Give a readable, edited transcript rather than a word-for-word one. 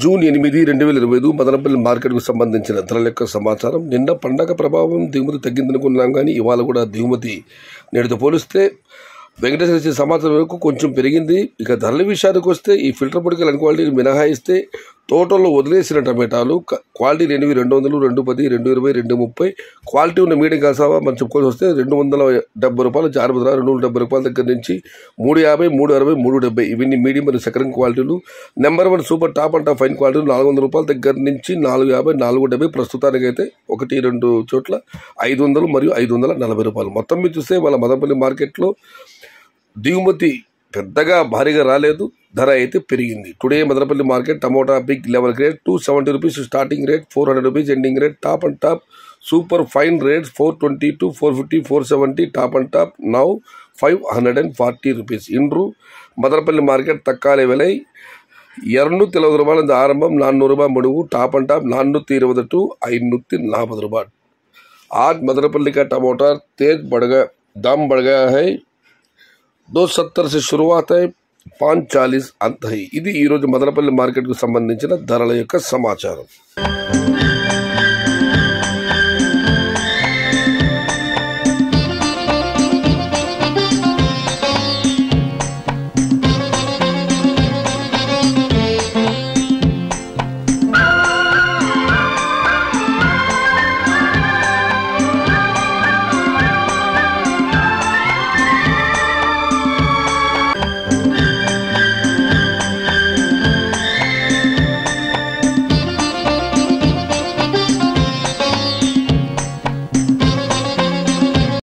June 8, 2025 Madanapalle మార్కెట్కు సంబంధించిన ధరల యొక్క సమాచారం. నిన్న పండగ ప్రభావం దిగుమతి తగ్గిందనుకున్నాం, కానీ ఇవాళ కూడా దిగుమతి నేటితో పోలిస్తే వెంకటేశ్వర ఇచ్చే సమాచారం వరకు కొంచెం పెరిగింది. ఇక ధరల విషయానికి వస్తే ఈ ఫిల్టర్ పొడికల్ క్వాలిటీని మినహాయిస్తే తోటల్లో వదిలేసిన టమాటాలు క్వాలిటీ లేనివి 200, 210, 220, 230, క్వాలిటీ ఉన్న మీడియం కాసావా మనం చెప్పుకోవాల్సి వస్తే 270 రూపాయలు, జారుబుద్ర 270 రూపాయల దగ్గర నుంచి 350, 360, 370 ఇవన్నీ మీడియం మరియు సెకండ్ క్వాలిటీలు. Number 1 super top and top fine క్వాలిటీలు 400 రూపాయల దగ్గర నుంచి 450, 470 ప్రస్తుతానికి అయితే 1-2 చోట్ల 500 మరియు 540 రూపాయలు. మొత్తం మీద చూస్తే వాళ్ళ మదనపల్లి మార్కెట్లో దిగుమతి పెద్దగా భారీగా రాలేదు, ధర అయితే పెరిగింది. Today Madanapalli market tomato big level grade 270 rupees starting rate, 400 rupees ending rate. Top and top super fine rates 422, 450, 470 top and top now 540 rupees. இன்று மதனப்பள்ளி மார்க்கெட் தக்காளி விலை 270 ரூபாய் இந்த ஆரம்பம், 400 ரூபாய் முடிவு. டாப் அண்ட் டாப் 420 to 540 ரூபாய். आज मदनपल्ली का टमाटर तेज दाम बढ़ गया है. 270 से शुरुआत है, 540 అంత. ఇది ఈరోజు మదనపల్లి మార్కెట్కు సంబంధించిన ధరల యొక్క సమాచారం.